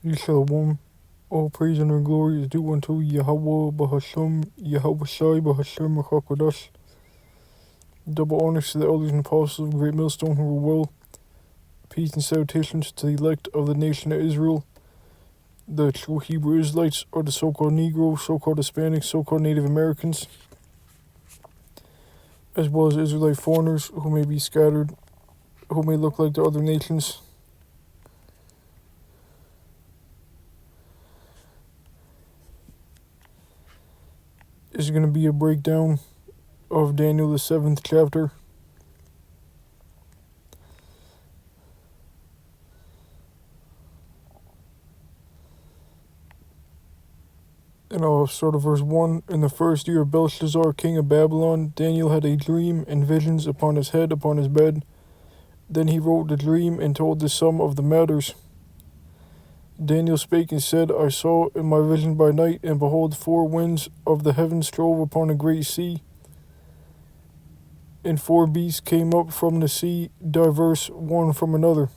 Shalom. All praise and glory is due unto Yahweh Bahasham, Yahweh Shai Bahasham Hakodash. Double honors to the elders and apostles of Great Millstone who rule well. Peace and salutations to the elect of the nation of Israel. The true Hebrew Israelites are the so-called Negro, so-called Hispanics, so-called Native Americans, as well as Israelite foreigners who may be scattered, who may look like the other nations. This is going to be a breakdown of Daniel, the 7th chapter. And I'll start at verse 1. In the first year of Belshazzar, king of Babylon, Daniel had a dream and visions upon his head, upon his bed. Then he wrote the dream and told the sum of the matters. Daniel spake and said, I saw in my vision by night, and behold, 4 winds of the heavens strove upon a great sea. And 4 beasts came up from the sea, diverse one from another.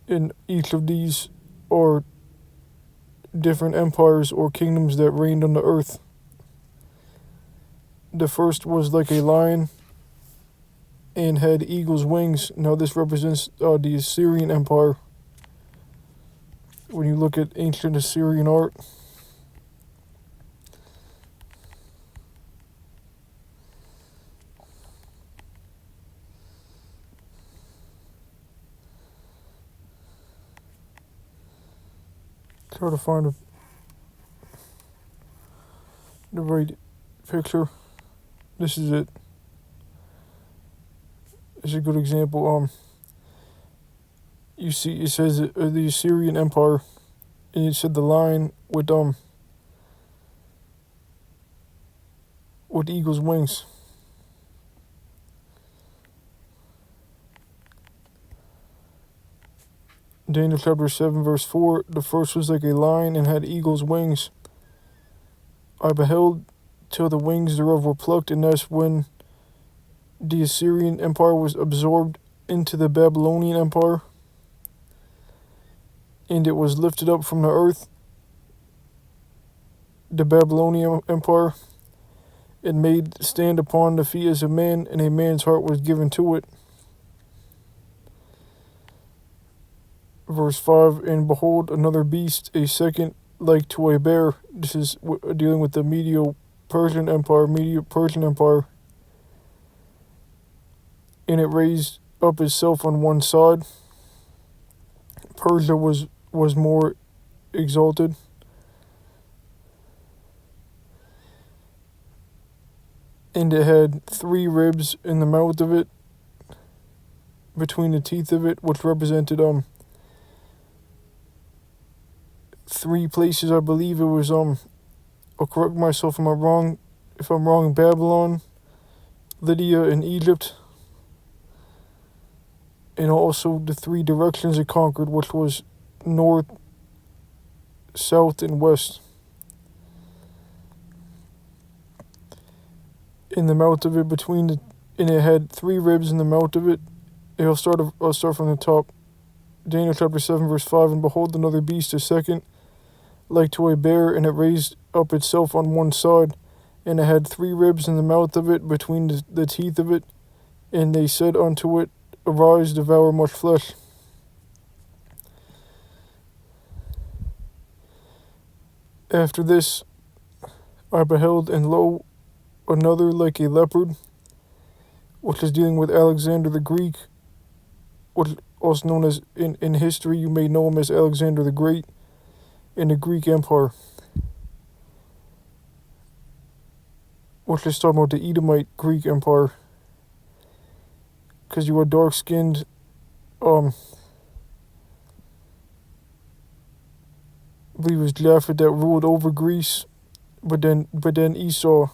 And each of these are different empires or kingdoms that reigned on the earth. The first was like a lion and had eagle's wings. Now this represents the Assyrian Empire. When you look at ancient Assyrian art, try to find the right picture. This is it. It's a good example. You see, it says the Assyrian Empire, and it said the lion with eagle's wings. Daniel chapter 7 verse 4, the first was like a lion and had eagle's wings. I beheld till the wings thereof were plucked, and that's when the Assyrian Empire was absorbed into the Babylonian Empire, and it was lifted up from the earth. The Babylonian Empire, it made stand upon the feet as a man, and a man's heart was given to it. Verse 5, and behold, another beast, a second like to a bear. This is dealing with the Medo-Persian Empire, and it raised up itself on one side. Persia was more exalted. And it had 3 ribs in the mouth of it, between the teeth of it, which represented 3 places. I believe it was I'll correct myself if I'm wrong, Babylon, Lydia, and Egypt. And also the 3 directions it conquered, which was north, south, and west. In the mouth of it, and it had 3 ribs in the mouth of it. I'll start from the top. Daniel chapter 7 verse 5, and behold, another beast, a second like to a bear, and it raised up itself on one side, and it had 3 ribs in the mouth of it, between the teeth of it, and they said unto it, Arise, devour much flesh. After this I beheld, and lo, another like a leopard, which is dealing with Alexander the Greek, which also known as, in history, you may know him as Alexander the Great, in the Greek Empire, which is talking about the Edomite Greek Empire, because you are dark-skinned, I believe it was Japhet that ruled over Greece, but then Esau,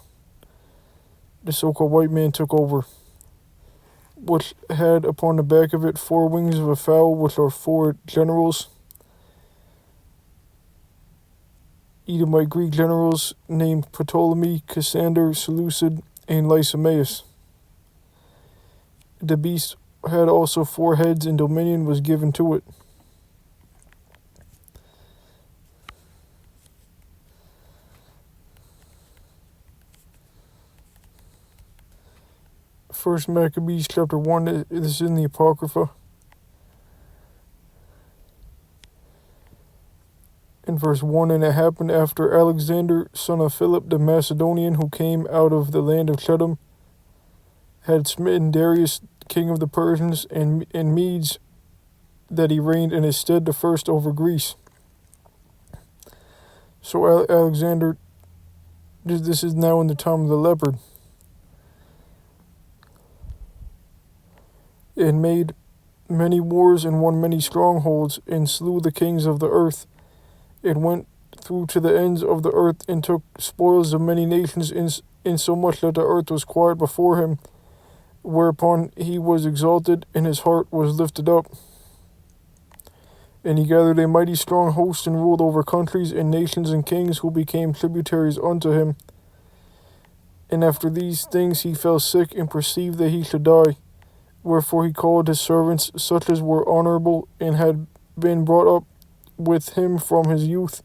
the so-called white man, took over, which had upon the back of it 4 wings of a fowl, which are 4 generals, Edomite Greek generals named Ptolemy, Cassander, Seleucid, and Lysimaeus. The beast had also 4 heads, and dominion was given to it. First Maccabees chapter 1. This is in the Apocrypha. In verse 1, and it happened after Alexander, son of Philip the Macedonian, who came out of the land of Chedum, had smitten Darius, king of the Persians, and Medes, that he reigned in his stead the first over Greece. So Alexander, this is now in the time of the leopard, and made many wars and won many strongholds, and slew the kings of the earth, and went through to the ends of the earth, and took spoils of many nations, insomuch that the earth was quiet before him, whereupon he was exalted, and his heart was lifted up. And he gathered a mighty strong host, and ruled over countries and nations and kings, who became tributaries unto him. And after these things he fell sick, and perceived that he should die. Wherefore he called his servants, such as were honorable, and had been brought up with him from his youth,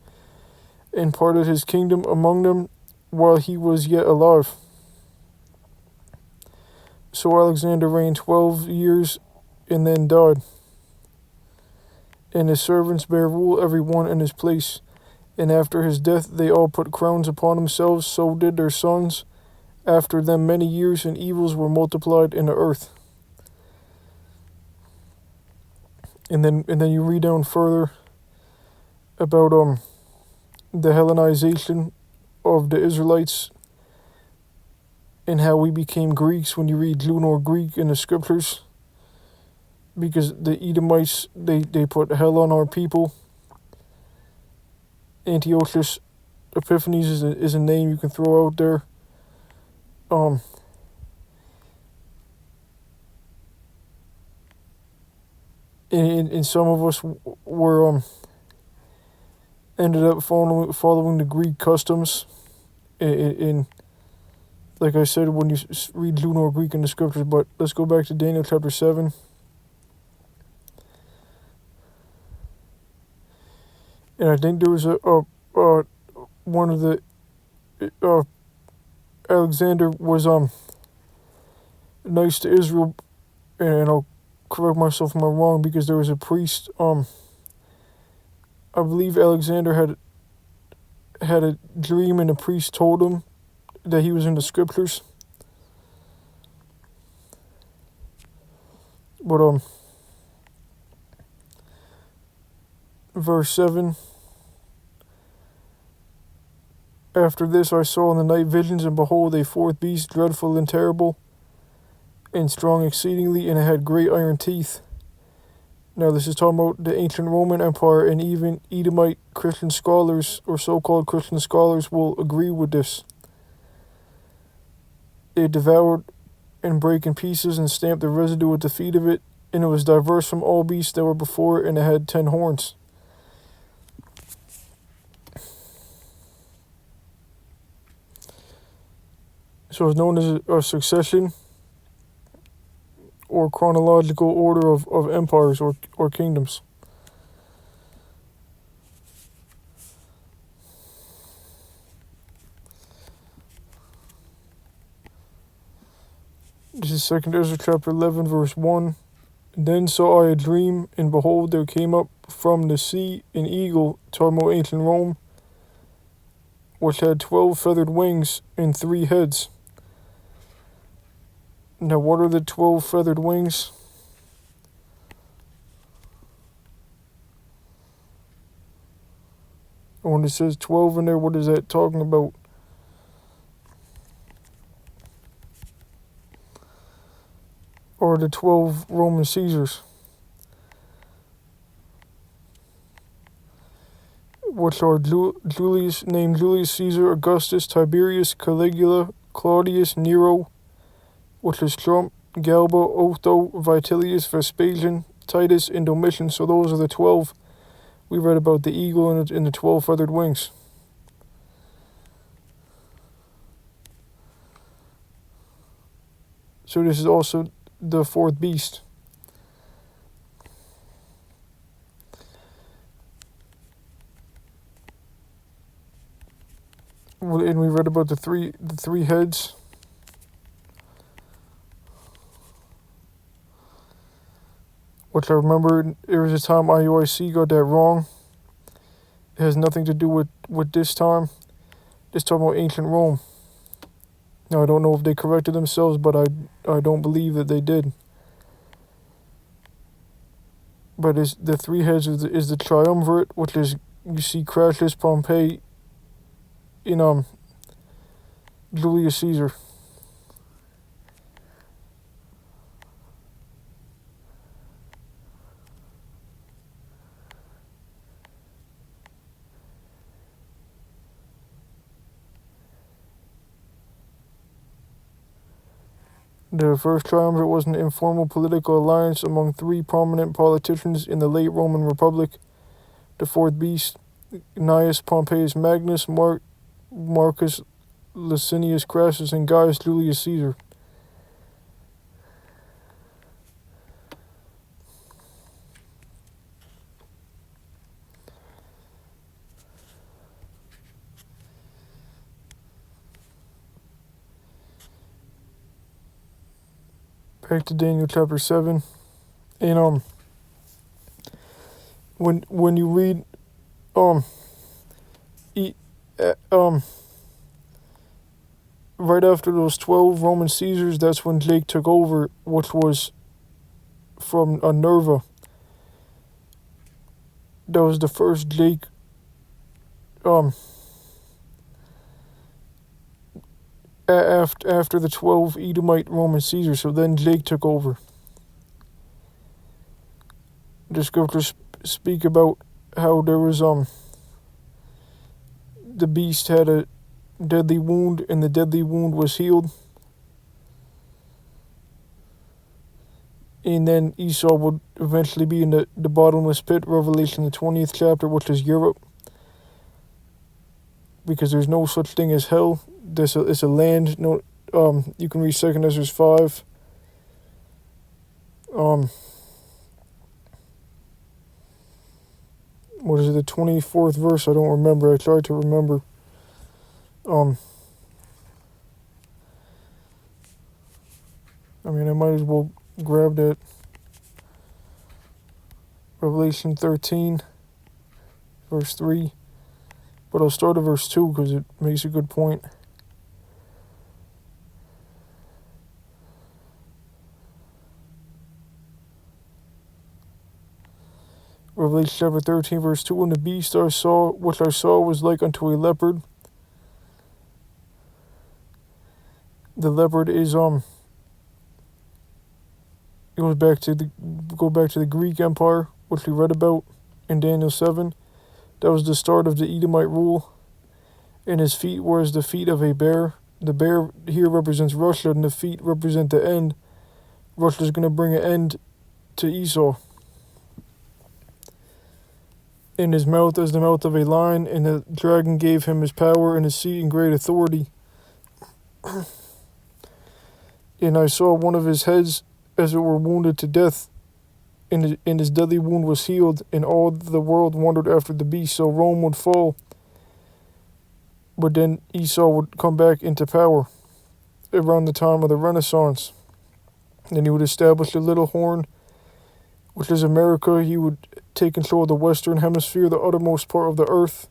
and parted his kingdom among them while he was yet alive. So Alexander reigned 12 years, and then died. And his servants bare rule every one in his place. And after his death they all put crowns upon themselves, so did their sons after them many years, and evils were multiplied in the earth. And then you read down further about the Hellenization of the Israelites, and how we became Greeks when you read Lunar Greek in the scriptures, because the Edomites, they put hell on our people. Antiochus Epiphanes is a name you can throw out there. And some of us were ended up following the Greek customs. In like I said, when you read Lunar Greek in the scriptures. But let's go back to Daniel chapter 7. And I think there was one of the Alexander was nice to Israel, and I'll correct myself if I'm wrong, because there was a priest. I believe Alexander had a dream, and the priest told him that he was in the scriptures. But verse 7. After this I saw in the night visions, and behold, a fourth beast, dreadful and terrible, and strong exceedingly, and it had great iron teeth. Now this is talking about the ancient Roman Empire, and even Edomite Christian scholars, or so-called Christian scholars, will agree with this. It devoured and brake in pieces, and stamped the residue at the feet of it, and it was diverse from all beasts that were before it, and it had 10 horns. So it's known as a succession or chronological order of empires or kingdoms. This is 2 Ezra chapter 11 verse 1. Then saw I a dream, and behold, there came up from the sea an eagle, talking about ancient Rome, which had 12 feathered wings and 3 heads. Now what are the 12 feathered wings? When it says 12 in there, what is that talking about? Or the 12 Roman Caesars, which are Julius, named Julius Caesar, Augustus, Tiberius, Caligula, Claudius, Nero, which is Trump, Galba, Otho, Vitellius, Vespasian, Titus, and Domitian. So those are the 12. We read about the eagle and the 12 feathered wings. So this is also the fourth beast. And we read about the three heads. which I remember there was a time IUIC got that wrong. It has nothing to do with this time. Just talking about ancient Rome. Now, I don't know if they corrected themselves, but I don't believe that they did. But is the three heads is the triumvirate, which is, you see Crassus, Pompey, in Julius Caesar. The first triumvirate was an informal political alliance among three prominent politicians in the late Roman Republic. The fourth beast, Gnaeus Pompeius Magnus, Marcus Licinius Crassus, and Gaius Julius Caesar. Back to Daniel chapter 7. And when you read right after those 12 Roman Caesars, that's when Jake took over, which was from Nerva. That was the first Jake after the 12 Edomite Roman Caesars. So then Jake took over. The scriptures speak about how there was the beast had a deadly wound, and the deadly wound was healed. And then Esau would eventually be in the bottomless pit, Revelation the 20th chapter, which is Europe. Because there's no such thing as hell. It's a land. No, you can read 2 Ezra 5. What is it, the 24th verse? I don't remember. I tried to remember. I might as well grab that. Revelation 13, verse 3. But I'll start at verse 2 because it makes a good point. Revelation chapter 13, verse 2. And the beast which I saw was like unto a leopard. The leopard is go back to the Greek Empire, which we read about in Daniel 7. That was the start of the Edomite rule. And his feet were as the feet of a bear. The bear here represents Russia, and the feet represent the end. Russia's going to bring an end to Esau. In his mouth as the mouth of a lion, and the dragon gave him his power and his seat and great authority. And I saw one of his heads as it were wounded to death, and his deadly wound was healed, and all the world wondered after the beast. So Rome would fall, but then Esau would come back into power around the time of the Renaissance. Then he would establish the little horn, which is America. He would take control of the Western Hemisphere, the uttermost part of the earth,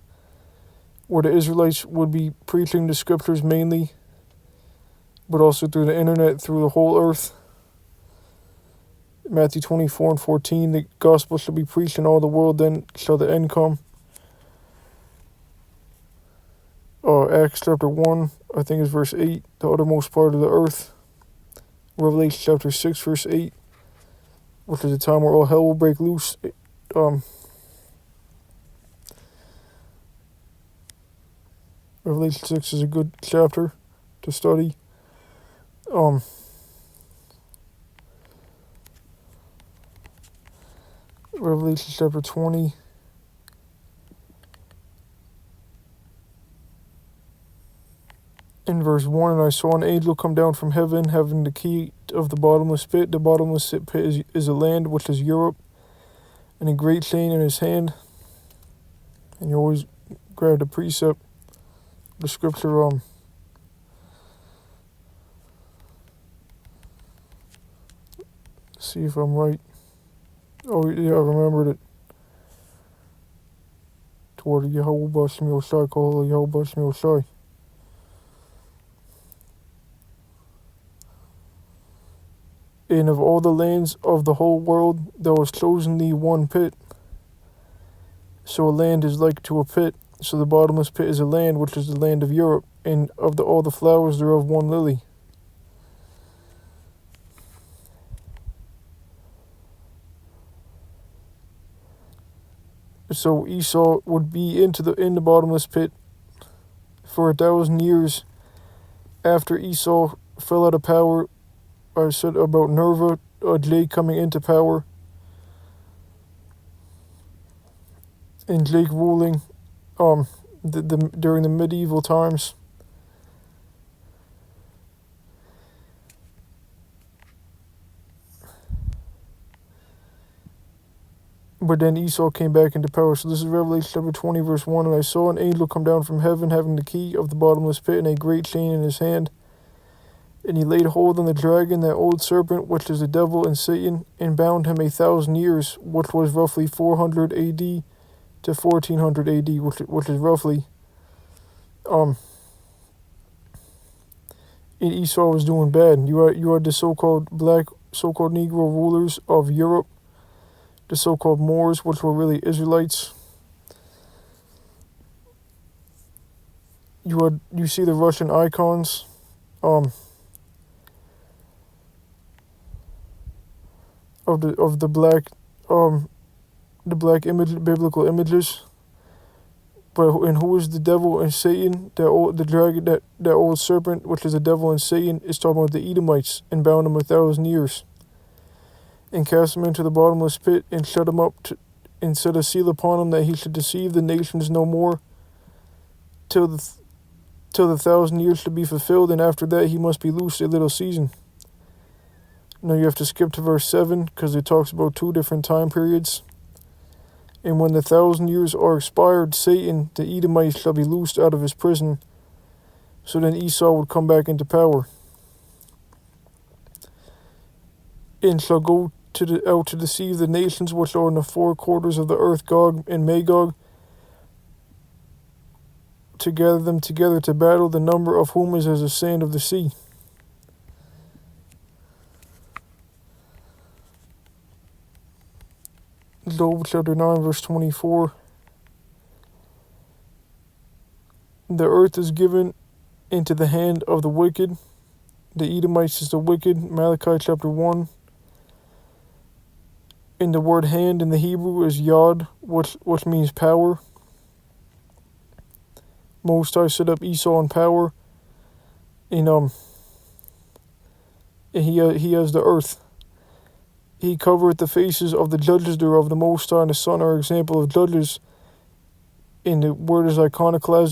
where the Israelites would be preaching the scriptures mainly, but also through the internet, through the whole earth. Matthew 24 and 14, the gospel shall be preached in all the world, then shall the end come. Acts chapter 1, I think is verse 8, the uttermost part of the earth. Revelation chapter 6, verse 8, which is the time where all hell will break loose. Revelation 6 is a good chapter to study. Revelation chapter 20. In verse 1, and I saw an angel come down from heaven, having the key of the bottomless pit. The bottomless pit is a land, which is Europe, and a great chain in his hand. And you always grab the precept, the scripture, see if I'm right. Oh yeah, I remembered it. Toward Yehovah Shmi Oshai, Kohol Yehovah Shmi Oshai. And of all the lands of the whole world, there was chosen thee one pit. So a land is like to a pit. So the bottomless pit is a land, which is the land of Europe, and of all the flowers thereof one lily. So Esau would be in the bottomless pit for 1,000 years after Esau fell out of power. I said about Nerva, Jake coming into power, and Jake ruling during the medieval times. But then Esau came back into power. So this is Revelation chapter 20, verse 1. And I saw an angel come down from heaven, having the key of the bottomless pit and a great chain in his hand. And he laid hold on the dragon, that old serpent, which is the devil and Satan, and bound him 1,000 years, which was roughly 400 A.D. to 1400 A.D., which is roughly, and Esau was doing bad. You had the so-called Negro rulers of Europe, the so-called Moors, which were really Israelites. You see the Russian icons, of the black image, biblical images. And who is the devil and Satan? The dragon, that old serpent, which is the devil and Satan, is talking about the Edomites, and bound them 1,000 years, and cast him into the bottomless pit, and shut him up, and set a seal upon him, that he should deceive the nations no more, till the 1,000 years should be fulfilled, and after that he must be loosed a little season. Now you have to skip to verse 7, because it talks about 2 different time periods. And when the 1,000 years are expired, Satan, the Edomite, shall be loosed out of his prison. So then Esau would come back into power, and shall go out to deceive the nations which are in the 4 quarters of the earth, Gog and Magog, to gather them together to battle, the number of whom is as the sand of the sea. Job chapter 9, verse 24. The earth is given into the hand of the wicked. The Edomites is the wicked. Malachi chapter 1. And the word hand in the Hebrew is yod, which means power. Most High set up Esau in power. And he has the earth. He covereth the faces of the judges thereof. The Most High and the Son are example of judges. And the word is iconoclasm.